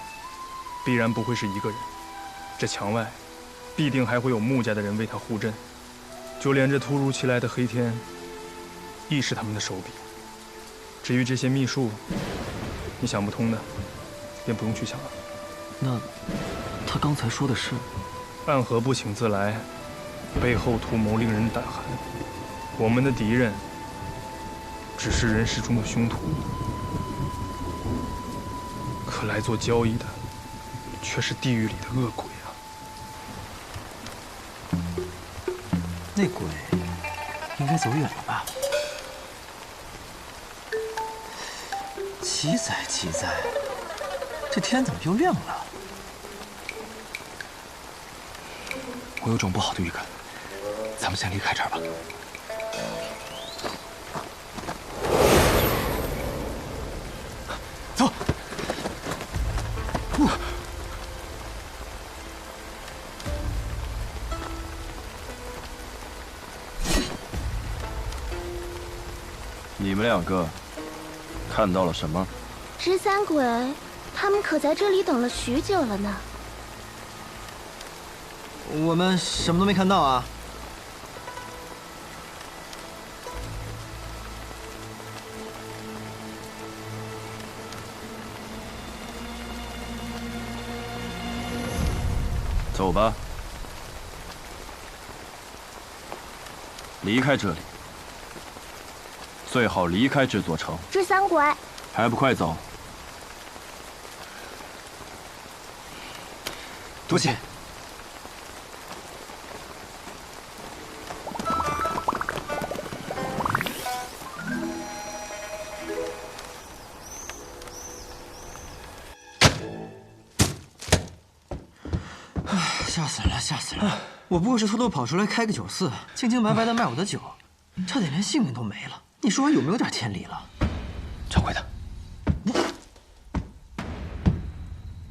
必然不会是一个人。这墙外，必定还会有穆家的人为他护阵。就连这突如其来的黑天，亦是他们的手笔。至于这些秘术，你想不通的，便不用去想了。那他刚才说的是？暗河不请自来，背后图谋令人胆寒。我们的敌人，只是人世中的凶徒。可来做交易的，却是地狱里的恶鬼啊！那鬼应该走远了吧？奇哉奇哉，这天怎么又亮了？我有种不好的预感，咱们先离开这儿吧。走。你们两个看到了什么？十三鬼，他们可在这里等了许久了呢。我们什么都没看到啊。走吧。离开这里，最好离开这座城。这三鬼，还不快走！多谢。吓死了，吓死了！我不过是偷偷跑出来开个酒肆，清清白白的卖我的酒，差点连性命都没了。你说我有没有点天理了？掌柜的，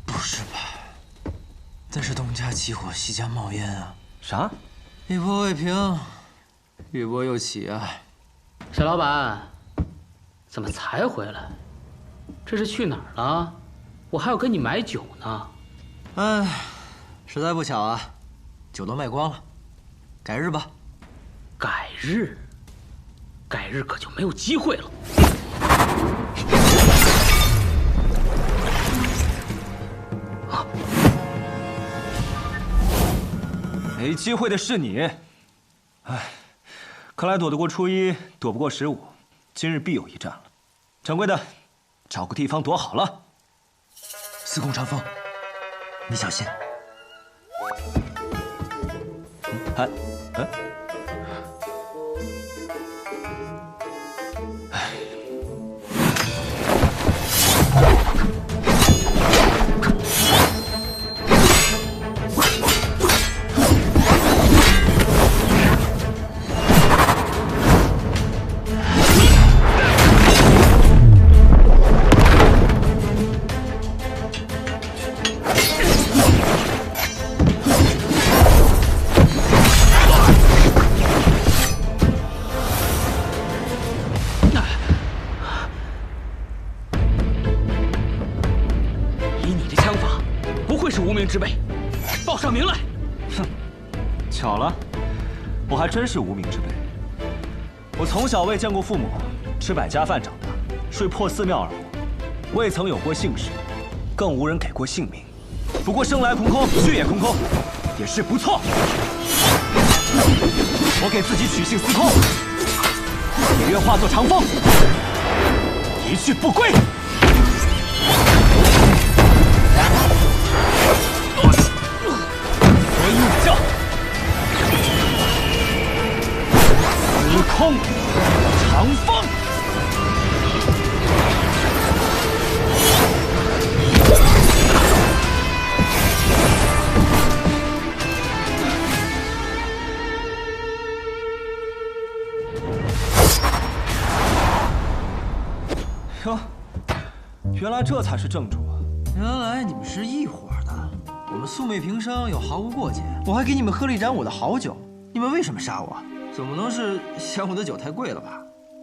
不是吧？咱是东家起火，西家冒烟啊！啥？一波未平，一波又起啊！小老板，怎么才回来？这是去哪儿了？我还要跟你买酒呢。哎，实在不巧啊，酒都卖光了，改日吧。改日？改日可就没有机会了。没机会的是你。哎，看来躲得过初一，躲不过15，今日必有一战了。掌柜的，找个地方躲好了。司空长风，你小心。哎，之辈，报上名来！哼，巧了，我还真是无名之辈。我从小未见过父母，吃百家饭长大，睡破寺庙而活，未曾有过姓氏，更无人给过姓名。不过生来空空，去也空空，也是不错。我给自己取姓司空，也愿化作长风，一去不归。叫司空长风。哟，原来这才是正主啊！原来你们是一伙的。我们素昧平生，又毫无过节，我还给你们喝了一盏我的好酒，你们为什么杀我？总不能是嫌我的酒太贵了吧？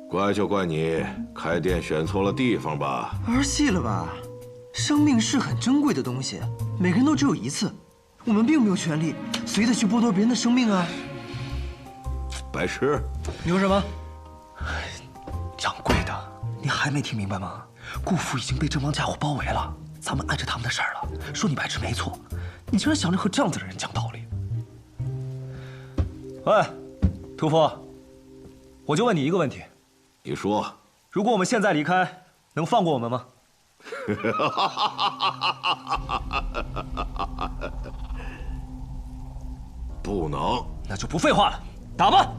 怪就怪你开店选错了地方吧？儿戏了吧？生命是很珍贵的东西，每个人都只有一次，我们并没有权利随意的去剥夺别人的生命啊！白痴，你说什么？掌柜的，你还没听明白吗？顾府已经被这帮家伙包围了，咱们按着他们的事儿了。说你白痴没错，你竟然想着和这样子的人讲道理。喂，屠夫，我就问你一个问题，你说，如果我们现在离开，能放过我们吗？不能。那就不废话了，打吧！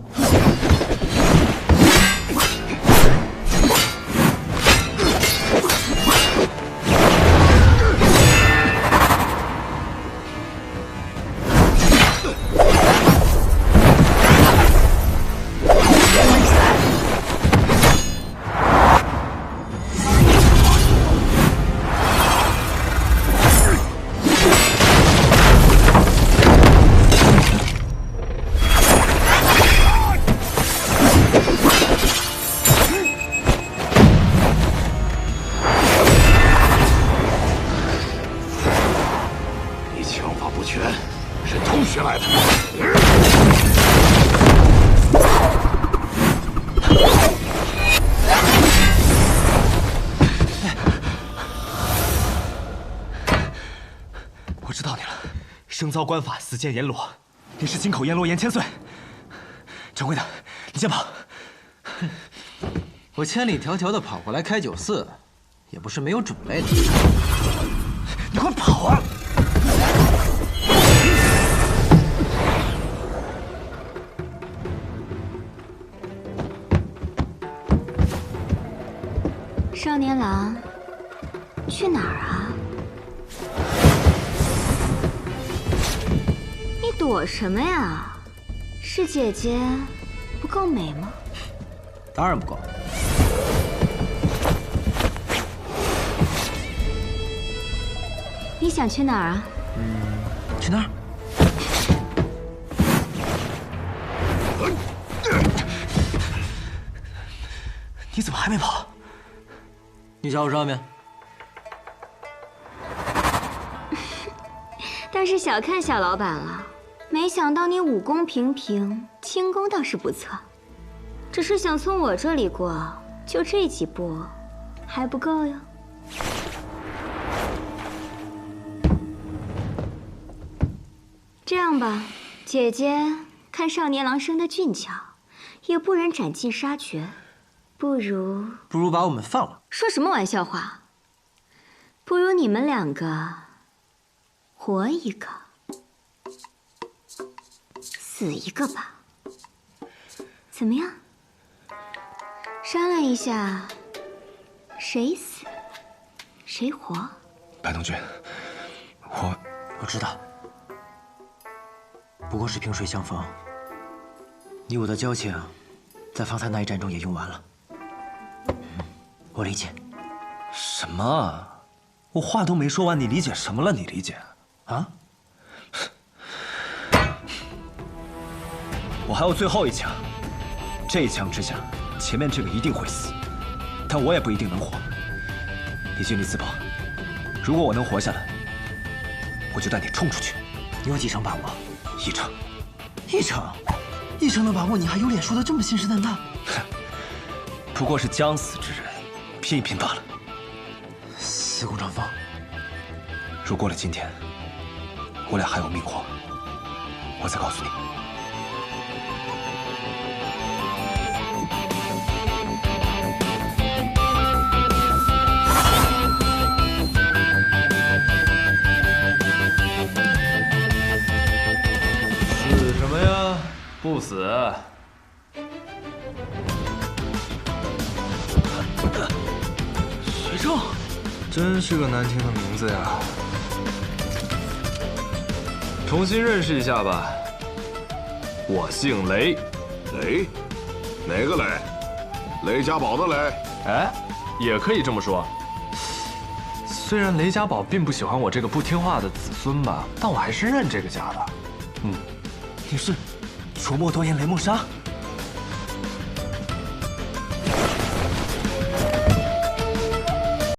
生遭官法，死见阎罗。你是金口阎罗严千岁。掌柜的，你先跑！我千里迢迢的跑过来开酒肆，也不是没有准备的。你快跑啊！少年郎，去哪儿啊？你躲什么呀？是姐姐不够美吗？当然不够。你想去哪儿啊？去那儿。你怎么还没跑？你找我上面。倒是小看小老板了，没想到你武功平平，轻功倒是不错。只是想从我这里过，就这几步，还不够哟。这样吧，姐姐看少年郎生得俊俏，也不忍斩尽杀绝，不如把我们放了。说什么玩笑话？不如你们两个活一个，死一个吧。怎么样？商量一下，谁死谁活？白东君，我知道，不过是萍水相逢。你我的交情，在方才那一战中也用完了。我理解。什么？我话都没说完，你理解什么了？你理解？啊？我还有最后一枪，这一枪之下，前面这个一定会死，但我也不一定能活。你尽力自保，如果我能活下来，我就带你冲出去。你有几成把握？1成。1成的把握，你还有脸说的这么信誓旦旦？不过是将死之人，拼一拼罢了。司空长风，如过了今天，我俩还有命活，我再告诉你。死什么呀？不死。徐正，真是个难听的名字呀。重新认识一下吧，我姓雷。雷？哪个雷？雷家宝的雷？哎，也可以这么说。虽然雷家宝并不喜欢我这个不听话的子孙吧，但我还是认这个家的。你是琢磨多言雷梦莎？